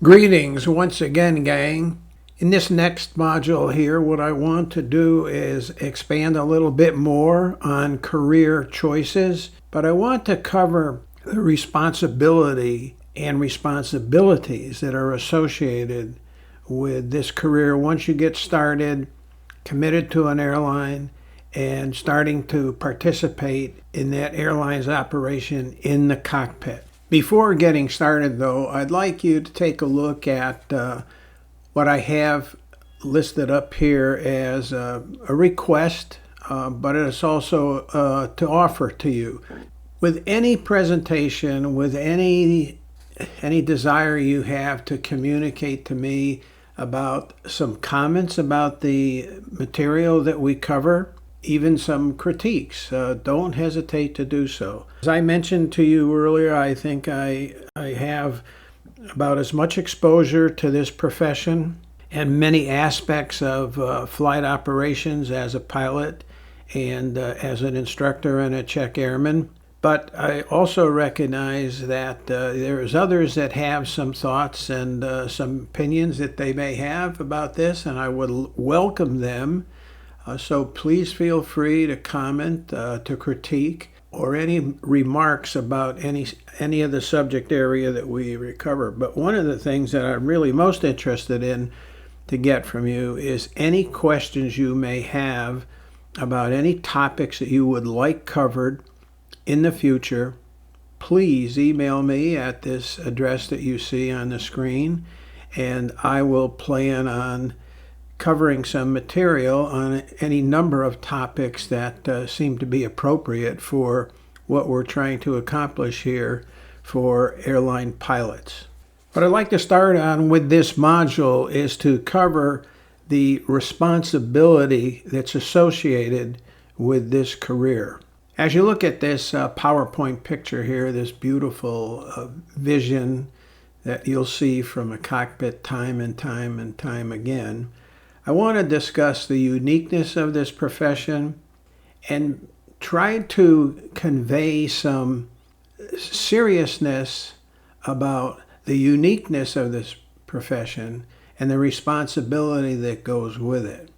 Greetings once again, gang. In this next module here, what I want to do is expand a little bit more on career choices, but I want to cover the responsibility and responsibilities that are associated with this career once you get started, committed to an airline, and starting to participate in that airline's operation in the cockpit. Before getting started, though, I'd like you to take a look at what I have listed up here as a request, but it's also to offer to you. With any presentation, with any desire you have to communicate to me about some comments about the material that we cover, even some critiques, don't hesitate to do so. As I mentioned to you earlier, I think I have about as much exposure to this profession and many aspects of flight operations as a pilot and as an instructor and a check airman. But I also recognize that there's others that have some thoughts and some opinions that they may have about this, and I would welcome them. So please feel free to comment, to critique, or any remarks about any of the subject area that we recover. But one of the things that I'm really most interested in to get from you is any questions you may have about any topics that you would like covered in the future. Please email me at this address that you see on the screen, and I will plan on covering some material on any number of topics that seem to be appropriate for what we're trying to accomplish here for airline pilots. What I'd like to start on with this module is to cover the responsibility that's associated with this career. As you look at this PowerPoint picture here, this beautiful vision that you'll see from a cockpit time and time again, I want to discuss the uniqueness of this profession and try to convey some seriousness about the uniqueness of this profession and the responsibility that goes with it.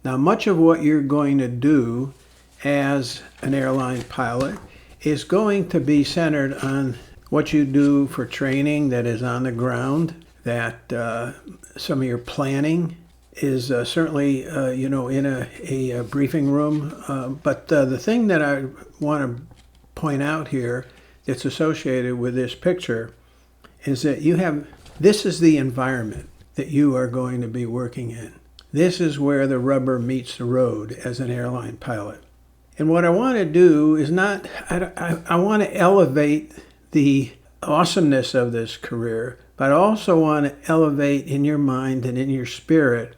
Now, much of what you're going to do as an airline pilot is going to be centered on what you do for training that is on the ground, that some of your planning is certainly, in a briefing room. But the thing that I want to point out here that's associated with this picture is that this is the environment that you are going to be working in. This is where the rubber meets the road as an airline pilot. And what I want to do is I want to elevate the awesomeness of this career, but I also want to elevate in your mind and in your spirit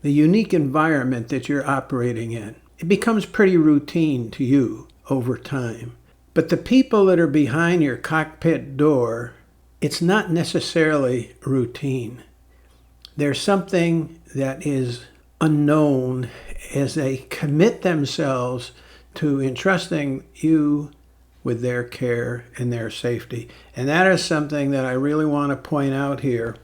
the unique environment that you're operating in. It becomes pretty routine to you over time. But the people that are behind your cockpit door, it's not necessarily routine. There's something that is unknown as they commit themselves to entrusting you with their care and their safety. And that is something that I really want to point out here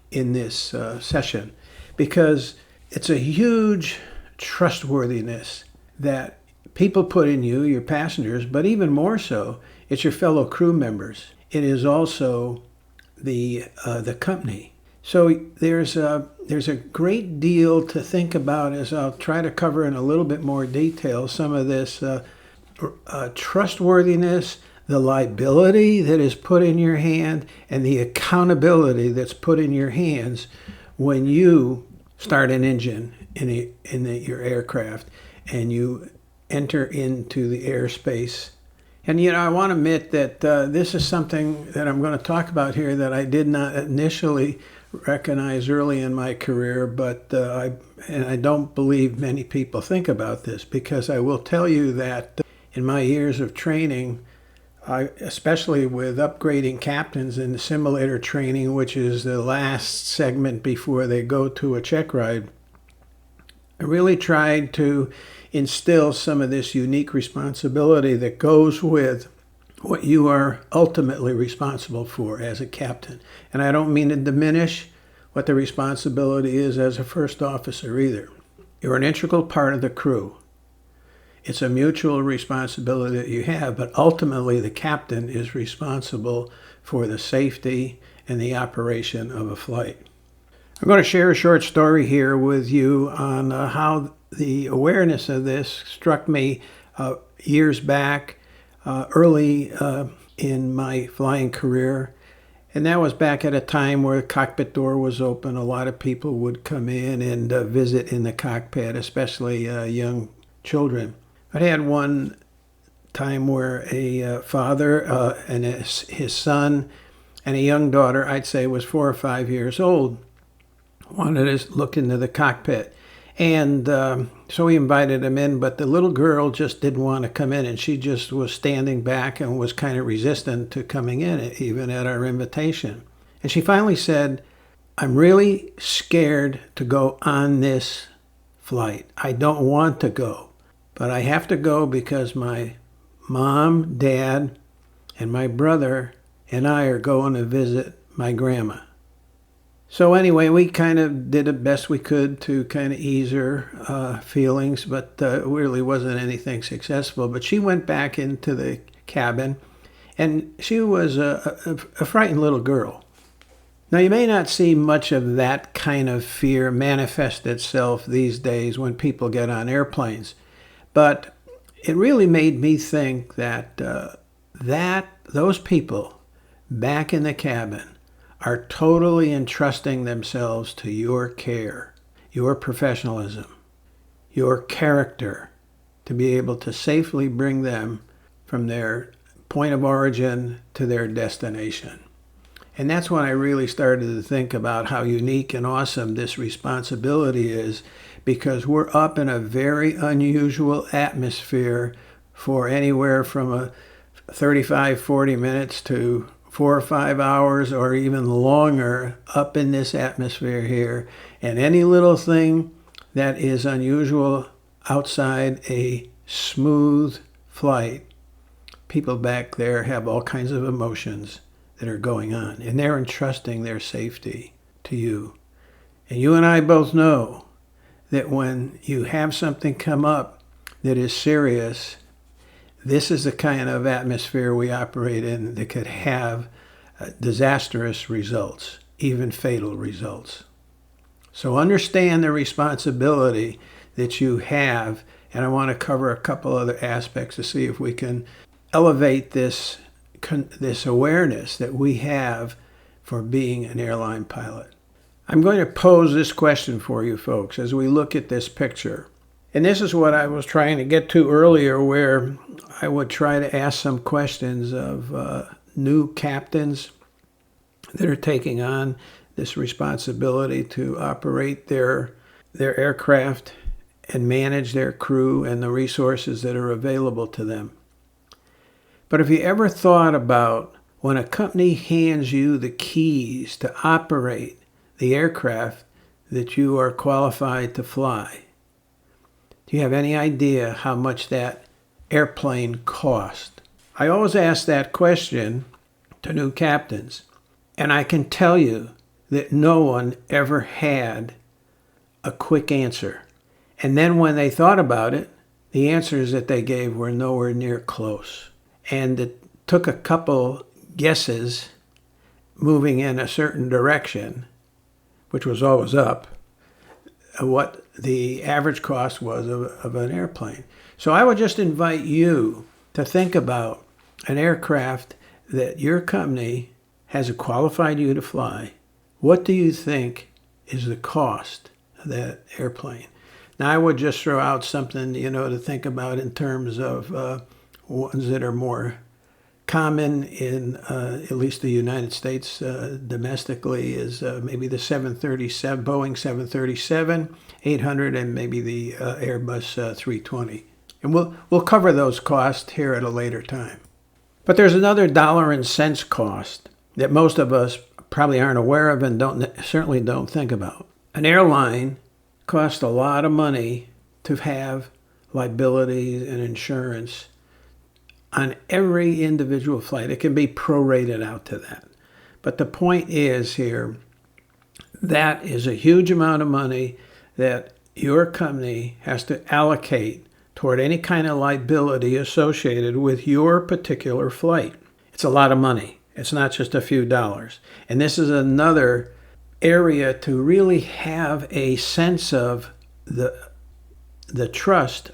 in this session, because it's a huge trustworthiness that people put in you, your passengers, but even more so, it's your fellow crew members. It is also the company. So there's a great deal to think about, as I'll try to cover in a little bit more detail some of this trustworthiness, the liability that is put in your hand, and the accountability that's put in your hands when you start an engine in your aircraft and you enter into the airspace. And I want to admit that this is something that I'm going to talk about here that I did not initially recognize early in my career, but I don't believe many people think about this, because I will tell you that in my years of training, especially with upgrading captains in the simulator training, which is the last segment before they go to a check ride, I really tried to instill some of this unique responsibility that goes with what you are ultimately responsible for as a captain. And I don't mean to diminish what the responsibility is as a first officer either. You're an integral part of the crew. It's a mutual responsibility that you have, but ultimately the captain is responsible for the safety and the operation of a flight. I'm going to share a short story here with you on how the awareness of this struck me years back, early in my flying career. And that was back at a time where the cockpit door was open. A lot of people would come in and visit in the cockpit, especially young children. I had one time where a father and his son and a young daughter, I'd say was 4 or 5 years old, wanted to look into the cockpit. And so we invited him in, but the little girl just didn't want to come in, and she just was standing back and was kind of resistant to coming in, even at our invitation. And she finally said, "I'm really scared to go on this flight. I don't want to go, but I have to go because my mom, dad, and my brother and I are going to visit my grandma." So anyway, we kind of did the best we could to kind of ease her feelings, but really wasn't anything successful. But she went back into the cabin, and she was a frightened little girl. Now, you may not see much of that kind of fear manifest itself these days when people get on airplanes, but it really made me think that those people back in the cabin are totally entrusting themselves to your care, your professionalism, your character, to be able to safely bring them from their point of origin to their destination. And that's when I really started to think about how unique and awesome this responsibility is, because we're up in a very unusual atmosphere for anywhere from 35, 40 minutes to 4 or 5 hours or even longer up in this atmosphere here. And any little thing that is unusual outside a smooth flight, people back there have all kinds of emotions that are going on, and they're entrusting their safety to you. And you and I both know that when you have something come up that is serious, this is the kind of atmosphere we operate in that could have disastrous results, even fatal results. So understand the responsibility that you have, and I want to cover a couple other aspects to see if we can elevate this awareness that we have for being an airline pilot. I'm going to pose this question for you folks as we look at this picture. And this is what I was trying to get to earlier, where I would try to ask some questions of new captains that are taking on this responsibility to operate their aircraft and manage their crew and the resources that are available to them. But have you ever thought about when a company hands you the keys to operate the aircraft that you are qualified to fly? Do you have any idea how much that airplane cost? I always ask that question to new captains, and I can tell you that no one ever had a quick answer. And then when they thought about it, the answers that they gave were nowhere near close. And it took a couple guesses moving in a certain direction, which was always up, what the average cost was of an airplane. So I would just invite you to think about an aircraft that your company has qualified you to fly. What do you think is the cost of that airplane? Now, I would just throw out something, to think about in terms of ones that are more common in at least the United States domestically is maybe the 737, Boeing 737, 800, and maybe the Airbus 320. And we'll cover those costs here at a later time. But there's another dollar and cents cost that most of us probably aren't aware of and certainly don't think about. An airline costs a lot of money to have liability and insurance on every individual flight. It can be prorated out to that. But the point is here, that is a huge amount of money that your company has to allocate toward any kind of liability associated with your particular flight. It's a lot of money. It's not just a few dollars. And this is another area to really have a sense of the trust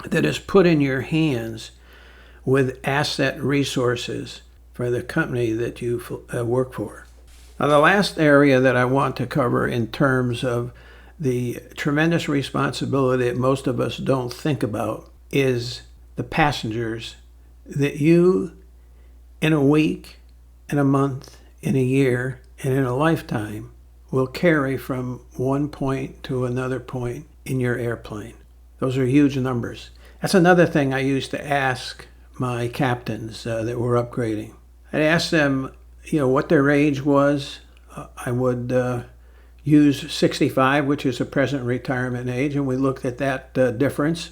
that is put in your hands with asset resources for the company that you work for. Now, the last area that I want to cover in terms of the tremendous responsibility that most of us don't think about is the passengers that you, in a week, in a month, in a year, and in a lifetime, will carry from one point to another point in your airplane. Those are huge numbers. That's another thing I used to ask my captains that were upgrading. I'd ask them, what their age was. I would use 65, which is a present retirement age, and we looked at that difference.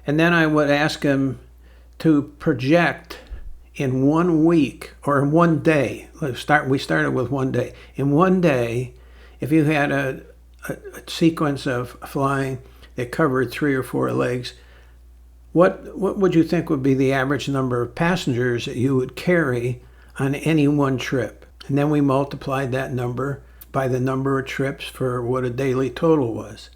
And then I would ask them to project in 1 week or in 1 day. We started with 1 day. In 1 day, if you had a sequence of flying that covered 3 or 4 legs, what would you think would be the average number of passengers that you would carry on any one trip? And then we multiplied that number by the number of trips for what a daily total was.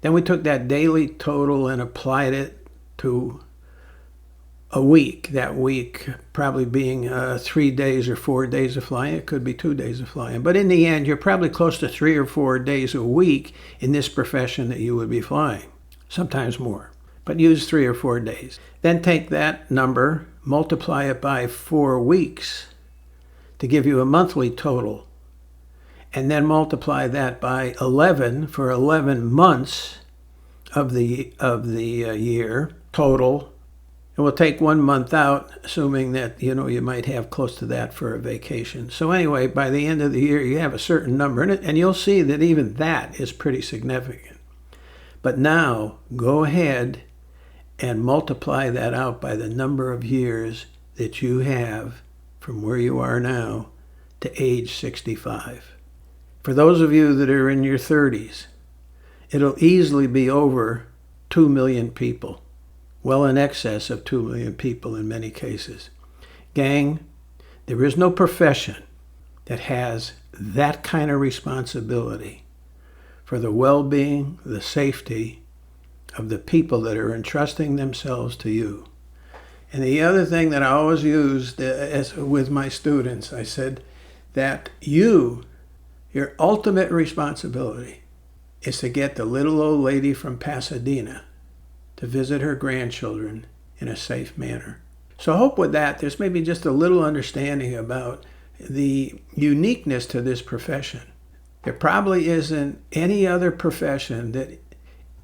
Then we took that daily total and applied it to a week. That week probably being 3 days or 4 days of flying. It could be 2 days of flying. But in the end, you're probably close to 3 or 4 days a week in this profession that you would be flying. Sometimes more. But use 3 or 4 days. Then take that number, multiply it by 4 weeks to give you a monthly total. And then multiply that by 11 for 11 months of the year total. And we'll take 1 month out, assuming that you might have close to that for a vacation. So anyway, by the end of the year, you have a certain number in it, and you'll see that even that is pretty significant. But now go ahead and multiply that out by the number of years that you have from where you are now to age 65. For those of you that are in your 30s, it'll easily be over 2 million people, well in excess of 2 million people in many cases. Gang, there is no profession that has that kind of responsibility for the well-being, the safety of the people that are entrusting themselves to you. And the other thing that I always used with my students, I said that your ultimate responsibility is to get the little old lady from Pasadena to visit her grandchildren in a safe manner. So I hope with that, there's maybe just a little understanding about the uniqueness to this profession. There probably isn't any other profession that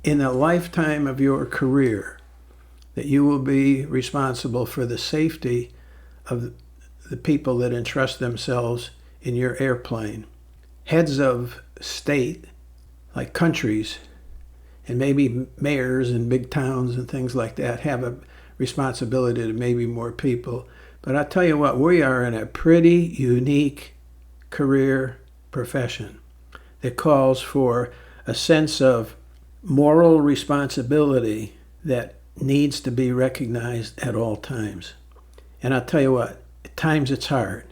in a lifetime of your career that you will be responsible for the safety of the people that entrust themselves in your airplane. Heads of state, like countries, and maybe mayors in big towns and things like that have a responsibility to maybe more people. But I tell you what, we are in a pretty unique career profession that calls for a sense of moral responsibility that needs to be recognized at all times. And I'll tell you what, at times it's hard.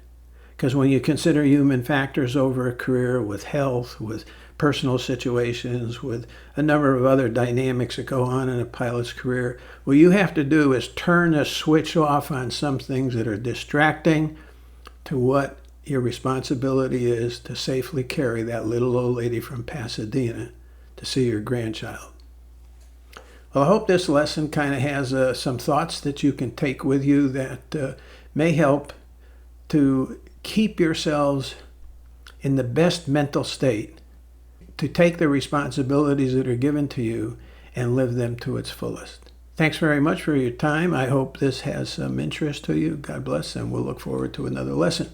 Because when you consider human factors over a career with health, with personal situations, with a number of other dynamics that go on in a pilot's career, what you have to do is turn a switch off on some things that are distracting to what your responsibility is to safely carry that little old lady from Pasadena to see your grandchild. Well, I hope this lesson kind of has some thoughts that you can take with you that may help to keep yourselves in the best mental state to take the responsibilities that are given to you and live them to its fullest. Thanks very much for your time. I hope this has some interest to you. God bless, and we'll look forward to another lesson.